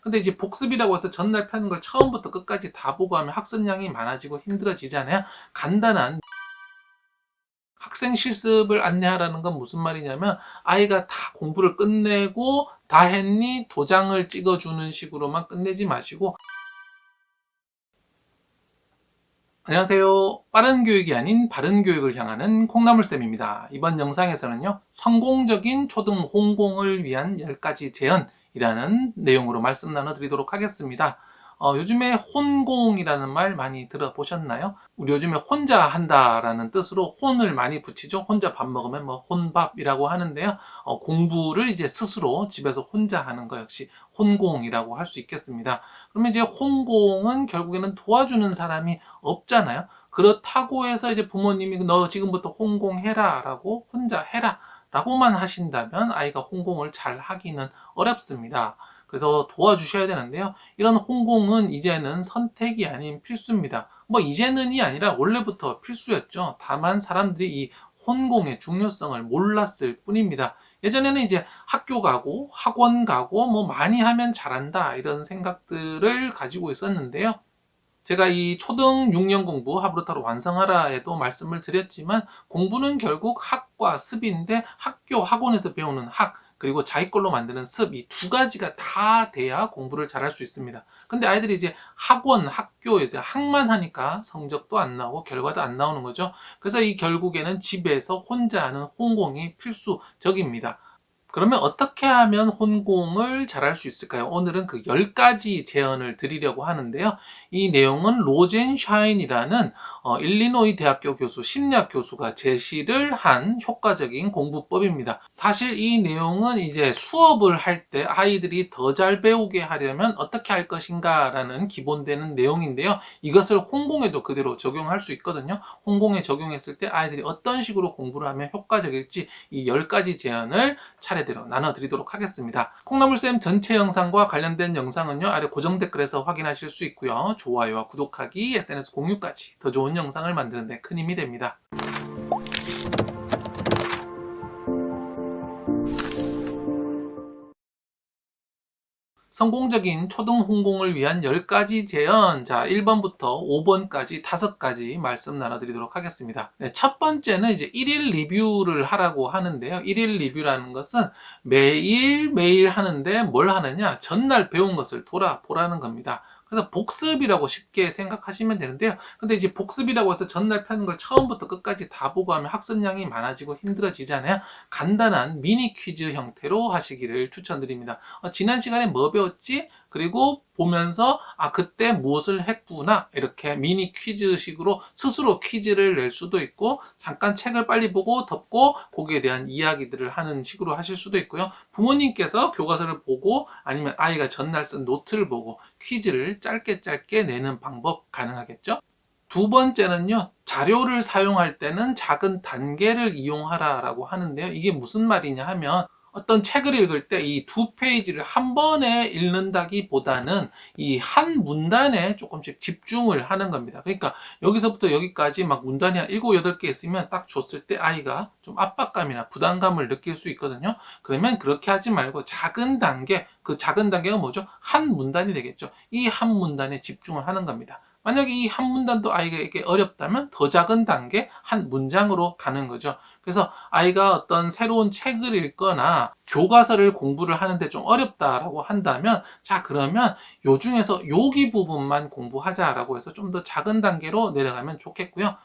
근데 이제 복습이라고 해서 전날 펴는 걸 처음부터 끝까지 다 보고 하면 학습량이 많아지고 힘들어지잖아요. 간단한 학생 실습을 안내하라는 건 무슨 말이냐면, 아이가 다 공부를 끝내고 다 했니? 도장을 찍어주는 식으로만 끝내지 마시고. 안녕하세요. 빠른 교육이 아닌 바른 교육을 향하는 콩나물쌤입니다. 이번 영상에서는요, 성공적인 초등 홍공을 위한 10가지 제언이라는 내용으로 말씀 나눠드리도록 하겠습니다. 요즘에 혼공이라는 말 많이 들어보셨나요? 우리 요즘에 혼자 한다라는 뜻으로 혼을 많이 붙이죠. 혼자 밥 먹으면 뭐 혼밥이라고 하는데요. 공부를 이제 스스로 집에서 혼자 하는 거 역시 혼공이라고 할 수 있겠습니다. 그러면 이제 혼공은 결국에는 도와주는 사람이 없잖아요. 그렇다고 해서 이제 부모님이 너 지금부터 혼공해라 라고 혼자 해라 라고만 하신다면 아이가 혼공을 잘 하기는 어렵습니다. 그래서 도와주셔야 되는데요. 이런 혼공은 이제는 선택이 아닌 필수입니다. 뭐 이제는이 아니라 원래부터 필수였죠. 다만 사람들이 이 혼공의 중요성을 몰랐을 뿐입니다. 예전에는 이제 학교 가고 학원 가고 뭐 많이 하면 잘한다 이런 생각들을 가지고 있었는데요. 제가 이 초등 6년 공부 하브루타로 완성하라에도 말씀을 드렸지만, 공부는 결국 학과 습인데 학교 학원에서 배우는 학 그리고 자기 걸로 만드는 습, 이 두 가지가 다 돼야 공부를 잘할 수 있습니다. 근데 아이들이 이제 학원, 학교 이제 학만 하니까 성적도 안 나오고 결과도 안 나오는 거죠. 그래서 이 결국에는 집에서 혼자 하는 혼공이 필수적입니다. 그러면 어떻게 하면 혼공을 잘할 수 있을까요? 오늘은 그 10가지 제언을 드리려고 하는데요. 이 내용은 로젠샤인이라는 일리노이 대학교 교수, 심리학 교수가 제시를 한 효과적인 공부법입니다. 사실 이 내용은 이제 수업을 할 때 아이들이 더 잘 배우게 하려면 어떻게 할 것인가라는 기본되는 내용인데요. 이것을 혼공에도 그대로 적용할 수 있거든요. 혼공에 적용했을 때 아이들이 어떤 식으로 공부를 하면 효과적일지 이 10가지 제언을 차례대로 나눠드리도록 하겠습니다. 콩나물쌤 전체 영상과 관련된 영상은요, 아래 고정 댓글에서 확인하실 수 있고요. 좋아요와 구독하기, SNS 공유까지 더 좋은 영상을 만드는 데 큰 힘이 됩니다. 성공적인 초등 홍공을 위한 10가지 제언. 자, 1번부터 5번까지 5가지 말씀 나눠드리도록 하겠습니다. 네, 첫 번째는 이제 1일 리뷰를 하라고 하는데요. 1일 리뷰라는 것은 매일 하는데 뭘 하느냐? 전날 배운 것을 돌아보라는 겁니다. 그래서 복습이라고 쉽게 생각하시면 되는데요. 근데 이제 복습이라고 해서 전날 펴는 걸 처음부터 끝까지 다 보고 하면 학습량이 많아지고 힘들어지잖아요. 간단한 미니 퀴즈 형태로 하시기를 추천드립니다. 지난 시간에 뭐 배웠지? 그리고 보면서 그때 무엇을 했구나 이렇게 미니 퀴즈식으로 스스로 퀴즈를 낼 수도 있고, 잠깐 책을 빨리 보고 덮고 거기에 대한 이야기들을 하는 식으로 하실 수도 있고요. 부모님께서 교과서를 보고 아니면 아이가 전날 쓴 노트를 보고 퀴즈를 짧게 내는 방법 가능하겠죠. 두 번째는요, 자료를 사용할 때는 작은 단계를 이용하라라고 하는데요. 이게 무슨 말이냐 하면, 어떤 책을 읽을 때 이 2페이지를 한 번에 읽는다기보다는 이 한 문단에 조금씩 집중을 하는 겁니다. 그러니까 여기서부터 여기까지 막 문단이 한 7, 8개 있으면 딱 줬을 때 아이가 좀 압박감이나 부담감을 느낄 수 있거든요. 그러면 그렇게 하지 말고 작은 단계, 그 작은 단계가 뭐죠? 한 문단이 되겠죠. 이 한 문단에 집중을 하는 겁니다. 만약에 이 한 문단도 아이에게 어렵다면 더 작은 단계 한 문장으로 가는 거죠. 그래서 아이가 어떤 새로운 책을 읽거나 교과서를 공부를 하는데 좀 어렵다라고 한다면, 자 그러면 요 중에서 여기 부분만 공부하자라고 해서 좀 더 작은 단계로 내려가면 좋겠고요.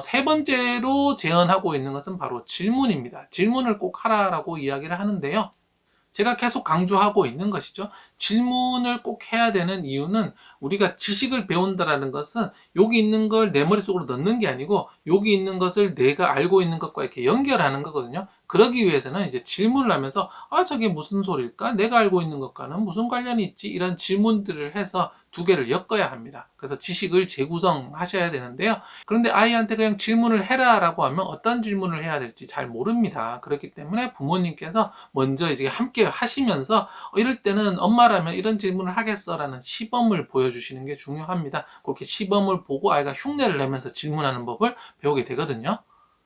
세 번째로 제언하고 있는 것은 바로 질문입니다. 질문을 꼭 하라라고 이야기를 하는데요. 제가 계속 강조하고 있는 것이죠. 질문을 꼭 해야 되는 이유는, 우리가 지식을 배운다라는 것은 여기 있는 걸 내 머릿속으로 넣는 게 아니고 여기 있는 것을 내가 알고 있는 것과 이렇게 연결하는 거거든요. 그러기 위해서는 이제 질문을 하면서 저게 무슨 소리일까? 내가 알고 있는 것과는 무슨 관련이 있지? 이런 질문들을 해서 두 개를 엮어야 합니다. 그래서 지식을 재구성하셔야 되는데요. 그런데 아이한테 그냥 질문을 해라라고 하면 어떤 질문을 해야 될지 잘 모릅니다. 그렇기 때문에 부모님께서 먼저 이제 함께 하시면서 이럴 때는 엄마라면 이런 질문을 하겠어라는 시범을 보여주시는 게 중요합니다. 그렇게 시범을 보고 아이가 흉내를 내면서 질문하는 법을 배우게 되거든요.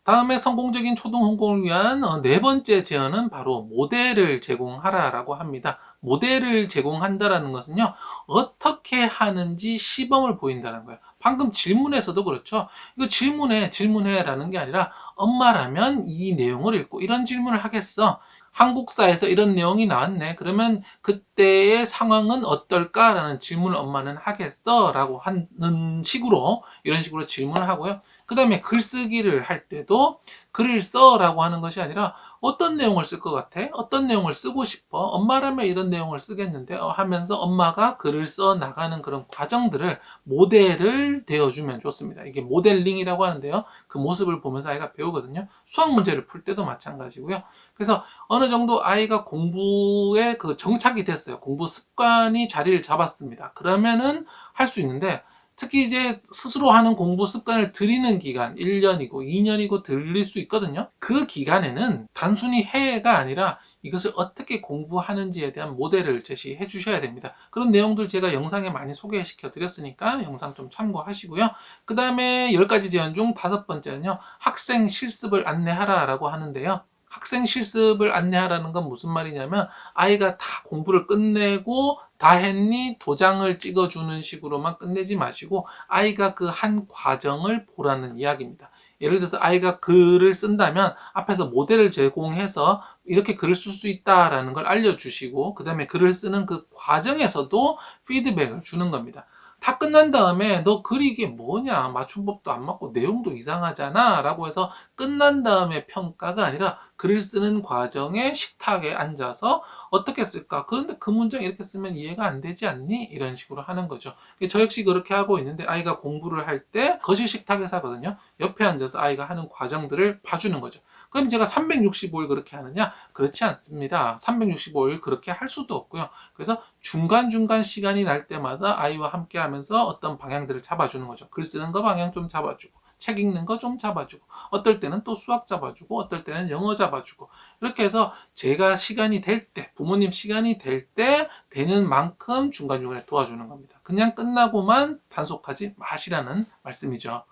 다음에 성공적인 초등 홍보를 위한 네 번째 제언은 바로 모델을 제공하라라고 합니다. 모델을 제공한다라는 것은요, 어떻게 하는지 시범을 보인다는 거예요. 방금 질문에서도 그렇죠. 이거 질문해라는 게 아니라 엄마라면 이 내용을 읽고 이런 질문을 하겠어. 한국사에서 이런 내용이 나왔네. 그러면 그때의 상황은 어떨까라는 질문을 엄마는 하겠어? 라고 하는 식으로, 이런 식으로 질문을 하고요. 그 다음에 글쓰기를 할 때도 글을 써라고 하는 것이 아니라 어떤 내용을 쓸 것 같아? 어떤 내용을 쓰고 싶어? 엄마라면 이런 내용을 쓰겠는데 하면서 엄마가 글을 써 나가는 그런 과정들을 모델을 되어주면 좋습니다. 이게 모델링이라고 하는데요. 그 모습을 보면서 아이가 배우거든요. 수학 문제를 풀 때도 마찬가지고요. 그래서 어느 정도 아이가 공부에 그 정착이 됐어요. 공부 습관이 자리를 잡았습니다. 그러면은 할 수 있는데, 특히 이제 스스로 하는 공부 습관을 들이는 기간 1년이고 2년이고 들릴 수 있거든요. 그 기간에는 단순히 해가 아니라 이것을 어떻게 공부하는지에 대한 모델을 제시해 주셔야 됩니다. 그런 내용들 제가 영상에 많이 소개시켜 드렸으니까 영상 좀 참고하시고요. 그 다음에 10가지 제안 중 5번째는요. 학생 실습을 안내하라 라고 하는데요. 학생 실습을 안내하라는 건 무슨 말이냐면 아이가 다 공부를 끝내고 다 했니? 도장을 찍어주는 식으로만 끝내지 마시고 아이가 그 한 과정을 보라는 이야기입니다. 예를 들어서 아이가 글을 쓴다면 앞에서 모델을 제공해서 이렇게 글을 쓸 수 있다라는 걸 알려주시고 그 다음에 글을 쓰는 그 과정에서도 피드백을 주는 겁니다. 다 끝난 다음에 너 글이 이게 뭐냐, 맞춤법도 안 맞고 내용도 이상하잖아 라고 해서 끝난 다음에 평가가 아니라 글을 쓰는 과정에 식탁에 앉아서 어떻게 쓸까, 그런데 그 문장 이렇게 쓰면 이해가 안 되지 않니? 이런 식으로 하는 거죠. 저 역시 그렇게 하고 있는데 아이가 공부를 할 때 거실 식탁에서 하거든요. 옆에 앉아서 아이가 하는 과정들을 봐주는 거죠. 그럼 제가 365일 그렇게 하느냐? 그렇지 않습니다. 365일 그렇게 할 수도 없고요. 그래서 중간중간 시간이 날 때마다 아이와 함께 하면서 어떤 방향들을 잡아주는 거죠. 글 쓰는 거 방향 좀 잡아주고, 책 읽는 거 좀 잡아주고, 어떨 때는 또 수학 잡아주고, 어떨 때는 영어 잡아주고, 이렇게 해서 제가 시간이 될 때, 부모님 시간이 될 때 되는 만큼 중간중간에 도와주는 겁니다. 그냥 끝나고만 단속하지 마시라는 말씀이죠.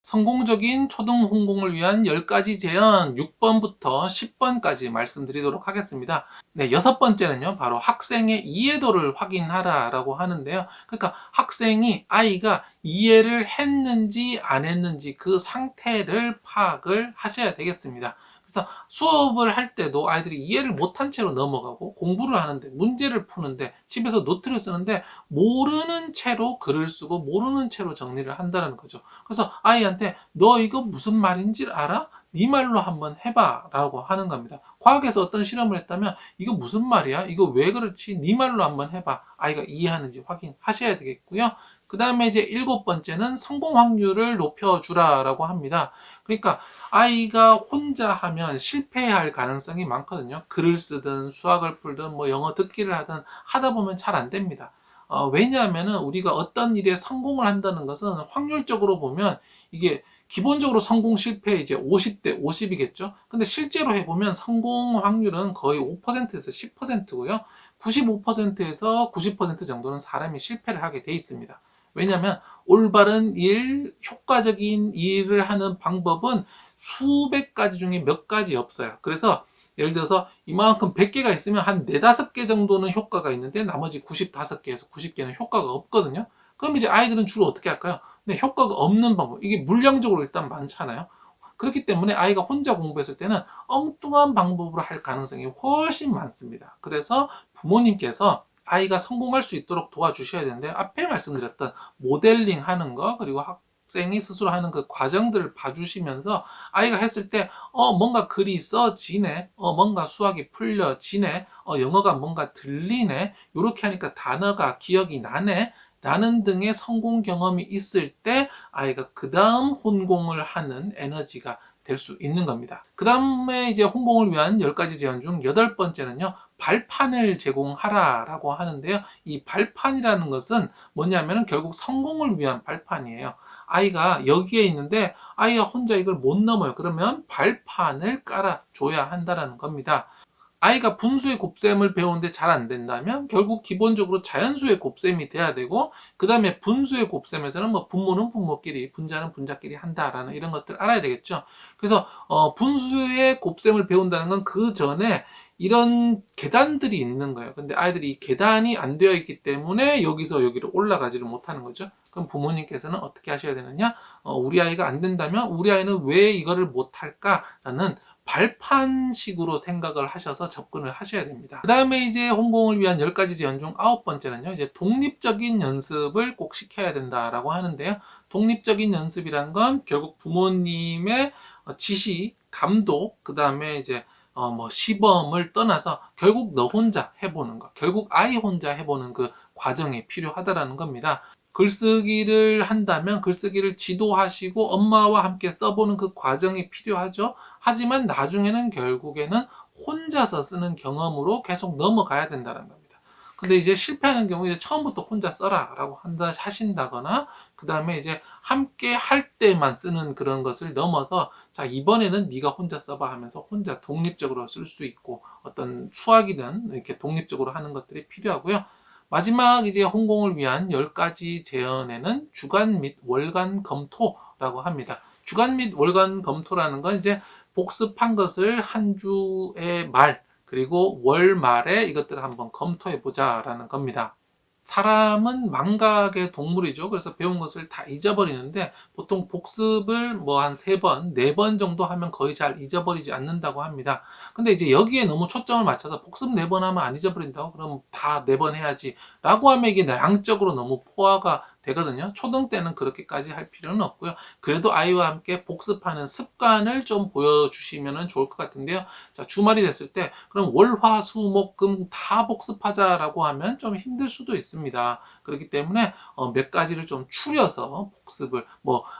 성공적인 초등 홍공을 위한 10가지 제안 6번부터 10번까지 말씀드리도록 하겠습니다. 네, 6번째는요, 바로 학생의 이해도를 확인하라 라고 하는데요. 그러니까 아이가 이해를 했는지 안 했는지 그 상태를 파악을 하셔야 되겠습니다. 그래서 수업을 할 때도 아이들이 이해를 못한 채로 넘어가고 공부를 하는데, 문제를 푸는데, 집에서 노트를 쓰는데 모르는 채로 글을 쓰고 모르는 채로 정리를 한다는 거죠. 그래서 아이한테 너 이거 무슨 말인지 알아? 네 말로 한번 해봐 라고 하는 겁니다. 과학에서 어떤 실험을 했다면 이거 무슨 말이야? 이거 왜 그렇지? 네 말로 한번 해봐. 아이가 이해하는지 확인하셔야 되겠고요. 그 다음에 이제 7번째는 성공 확률을 높여주라 라고 합니다. 그러니까 아이가 혼자 하면 실패할 가능성이 많거든요. 글을 쓰든 수학을 풀든 뭐 영어 듣기를 하든 하다 보면 잘 안 됩니다. 왜냐하면은 우리가 어떤 일에 성공을 한다는 것은 확률적으로 보면 이게 기본적으로 성공 실패 이제 50대 50이겠죠. 근데 실제로 해보면 성공 확률은 거의 5%에서 10%고요. 95%에서 90% 정도는 사람이 실패를 하게 돼 있습니다. 왜냐하면 올바른 일, 효과적인 일을 하는 방법은 수백 가지 중에 몇 가지 없어요. 그래서 예를 들어서 이만큼 100개가 있으면 한 4, 5개 정도는 효과가 있는데 나머지 95개에서 90개는 효과가 없거든요. 그럼 이제 아이들은 주로 어떻게 할까요? 근데 효과가 없는 방법, 이게 물량적으로 일단 많잖아요. 그렇기 때문에 아이가 혼자 공부했을 때는 엉뚱한 방법으로 할 가능성이 훨씬 많습니다. 그래서 부모님께서 아이가 성공할 수 있도록 도와주셔야 되는데, 앞에 말씀드렸던 모델링 하는 거, 그리고 학생이 스스로 하는 그 과정들을 봐주시면서 아이가 했을 때 뭔가 글이 써지네, 뭔가 수학이 풀려지네, 영어가 뭔가 들리네, 이렇게 하니까 단어가 기억이 나네 라는 등의 성공 경험이 있을 때 아이가 그 다음 혼공을 하는 에너지가 될 수 있는 겁니다. 그 다음에 이제 혼공을 위한 10가지 제안 중 8번째는요, 발판을 제공하라 라고 하는데요. 이 발판이라는 것은 뭐냐면은 결국 성공을 위한 발판이에요. 아이가 여기에 있는데 아이가 혼자 이걸 못 넘어요. 그러면 발판을 깔아줘야 한다는 겁니다. 아이가 분수의 곱셈을 배우는데 잘 안 된다면 결국 기본적으로 자연수의 곱셈이 돼야 되고, 그 다음에 분수의 곱셈에서는 뭐 분모는 분모끼리, 분자는 분자끼리 한다라는 이런 것들 알아야 되겠죠. 그래서 분수의 곱셈을 배운다는 건 그 전에 이런 계단들이 있는 거예요. 근데 아이들이 이 계단이 안 되어 있기 때문에 여기서 여기로 올라가지를 못하는 거죠. 그럼 부모님께서는 어떻게 하셔야 되느냐? 우리 아이가 안 된다면 우리 아이는 왜 이거를 못할까라는 발판식으로 생각을 하셔서 접근을 하셔야 됩니다. 그 다음에 이제 홍공을 위한 10가지 제안 중 9번째는요, 이제 독립적인 연습을 꼭 시켜야 된다라고 하는데요. 독립적인 연습이란 건 결국 부모님의 지시, 감독, 그 다음에 이제 시범을 떠나서 결국 너 혼자 해보는 거, 결국 아이 혼자 해보는 그 과정이 필요하다라는 겁니다. 글쓰기를 한다면 글쓰기를 지도하시고 엄마와 함께 써보는 그 과정이 필요하죠. 하지만 나중에는 결국에는 혼자서 쓰는 경험으로 계속 넘어가야 된다는 겁니다. 근데 이제 실패하는 경우 이제 처음부터 혼자 써라라고 하신다거나 그 다음에 이제 함께 할 때만 쓰는 그런 것을 넘어서 자 이번에는 네가 혼자 써봐 하면서 혼자 독립적으로 쓸 수 있고 어떤 수학이든 이렇게 독립적으로 하는 것들이 필요하고요. 마지막 이제 홍공을 위한 10가지 제언에는 주간 및 월간 검토라고 합니다. 주간 및 월간 검토라는 건 이제 복습한 것을 한 주의 말 그리고 월 말에 이것들을 한번 검토해 보자라는 겁니다. 사람은 망각의 동물이죠. 그래서 배운 것을 다 잊어버리는데 보통 복습을 뭐 한 3번, 4번 정도 하면 거의 잘 잊어버리지 않는다고 합니다. 근데 이제 여기에 너무 초점을 맞춰서 복습 4번 하면 안 잊어버린다고? 그럼 다 4번 해야지. 라고 하면 이게 양적으로 너무 포화가 되거든요. 초등 때는 그렇게까지 할 필요는 없고요. 그래도 아이와 함께 복습하는 습관을 좀 보여주시면 좋을 것 같은데요. 자, 주말이 됐을 때 그럼 월, 화, 수, 목, 금 다 복습하자라고 하면 좀 힘들 수도 있습니다. 그렇기 때문에 몇 가지를 좀 추려서 복습을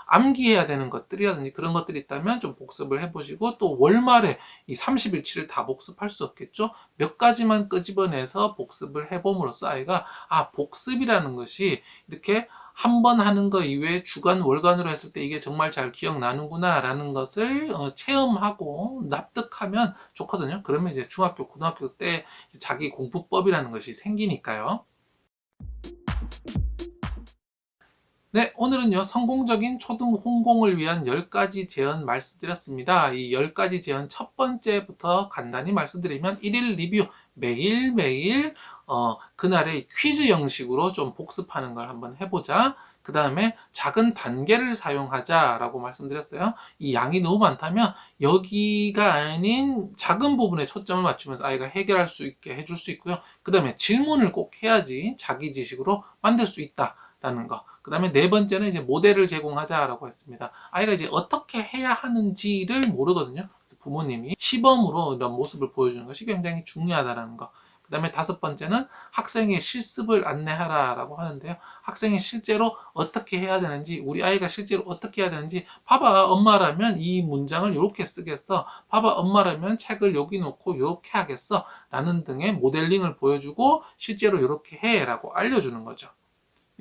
암기해야 되는 것들이라든지 그런 것들이 있다면 좀 복습을 해보시고 또 월말에 이 30일치를 다 복습할 수 없겠죠. 몇 가지만 끄집어내서 복습을 해봄으로써 아이가 복습이라는 것이 이렇게 한 번 하는 거 이외에 주간, 월간으로 했을 때 이게 정말 잘 기억나는구나 라는 것을 체험하고 납득하면 좋거든요. 그러면 이제 중학교, 고등학교 때 자기 공부법이라는 것이 생기니까요. 네, 오늘은요, 성공적인 초등 홍공을 위한 10가지 제언 말씀드렸습니다. 이 10가지 제언 첫 번째부터 간단히 말씀드리면 1일 리뷰, 매일매일 그날의 퀴즈 형식으로 좀 복습하는 걸 한번 해보자. 그 다음에 작은 단계를 사용하자라고 말씀드렸어요. 이 양이 너무 많다면 여기가 아닌 작은 부분에 초점을 맞추면서 아이가 해결할 수 있게 해줄 수 있고요. 그 다음에 질문을 꼭 해야지 자기 지식으로 만들 수 있다라는 거. 그 다음에 4번째는 이제 모델을 제공하자라고 했습니다. 아이가 이제 어떻게 해야 하는지를 모르거든요. 그래서 부모님이 시범으로 이런 모습을 보여주는 것이 굉장히 중요하다는 거. 그 다음에 5번째는 학생의 실습을 안내하라라고 하는데요. 학생이 실제로 어떻게 해야 되는지, 우리 아이가 실제로 어떻게 해야 되는지, 봐봐, 엄마라면 이 문장을 이렇게 쓰겠어. 봐봐, 엄마라면 책을 여기 놓고 이렇게 하겠어. 라는 등의 모델링을 보여주고 실제로 이렇게 해 라고 알려주는 거죠.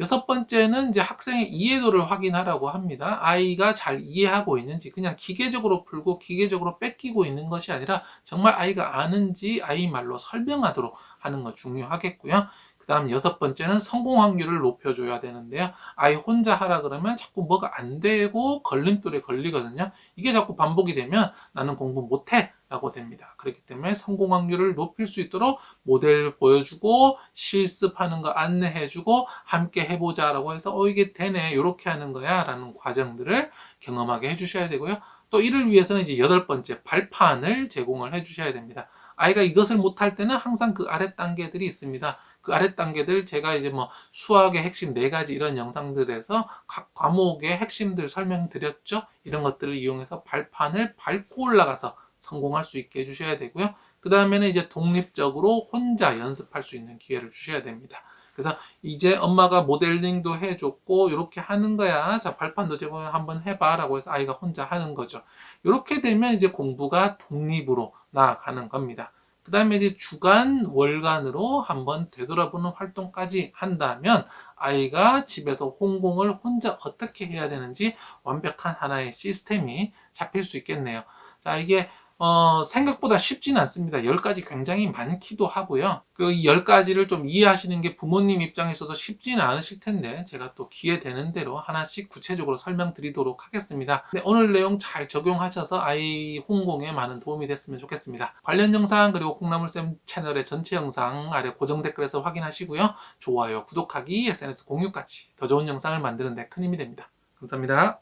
6번째는 이제 학생의 이해도를 확인하라고 합니다. 아이가 잘 이해하고 있는지 그냥 기계적으로 풀고 기계적으로 뺏기고 있는 것이 아니라 정말 아이가 아는지 아이 말로 설명하도록 하는 거 중요하겠고요. 그 다음 6번째는 성공 확률을 높여줘야 되는데요. 아이 혼자 하라 그러면 자꾸 뭐가 안 되고 걸림돌에 걸리거든요. 이게 자꾸 반복이 되면 나는 공부 못해 라고 됩니다. 그렇기 때문에 성공 확률을 높일 수 있도록 모델 보여주고 실습하는 거 안내해주고 함께 해보자 라고 해서 이게 되네 이렇게 하는 거야 라는 과정들을 경험하게 해주셔야 되고요. 또 이를 위해서는 이제 8번째 발판을 제공을 해주셔야 됩니다. 아이가 이것을 못할 때는 항상 그 아래 단계들이 있습니다. 그 아래 단계들 제가 이제 수학의 핵심 4가지 이런 영상들에서 각 과목의 핵심들 설명드렸죠. 이런 것들을 이용해서 발판을 밟고 올라가서 성공할 수 있게 해주셔야 되고요. 그 다음에는 이제 독립적으로 혼자 연습할 수 있는 기회를 주셔야 됩니다. 그래서 이제 엄마가 모델링도 해줬고 이렇게 하는 거야. 자, 발판도 제가 한번 해봐 라고 해서 아이가 혼자 하는 거죠. 이렇게 되면 이제 공부가 독립으로 나아가는 겁니다. 그 다음에 이제 주간, 월간으로 한번 되돌아보는 활동까지 한다면 아이가 집에서 홍공을 혼자 어떻게 해야 되는지 완벽한 하나의 시스템이 잡힐 수 있겠네요. 자, 이게 생각보다 쉽지는 않습니다. 10가지 굉장히 많기도 하고요. 그 10가지를 좀 이해하시는 게 부모님 입장에서도 쉽지는 않으실 텐데 제가 또 기회 되는 대로 하나씩 구체적으로 설명드리도록 하겠습니다. 네, 오늘 내용 잘 적용하셔서 아이 홍공에 많은 도움이 됐으면 좋겠습니다. 관련 영상 그리고 콩나물쌤 채널의 전체 영상 아래 고정 댓글에서 확인하시고요. 좋아요, 구독하기, SNS 공유까지 더 좋은 영상을 만드는 데 큰 힘이 됩니다. 감사합니다.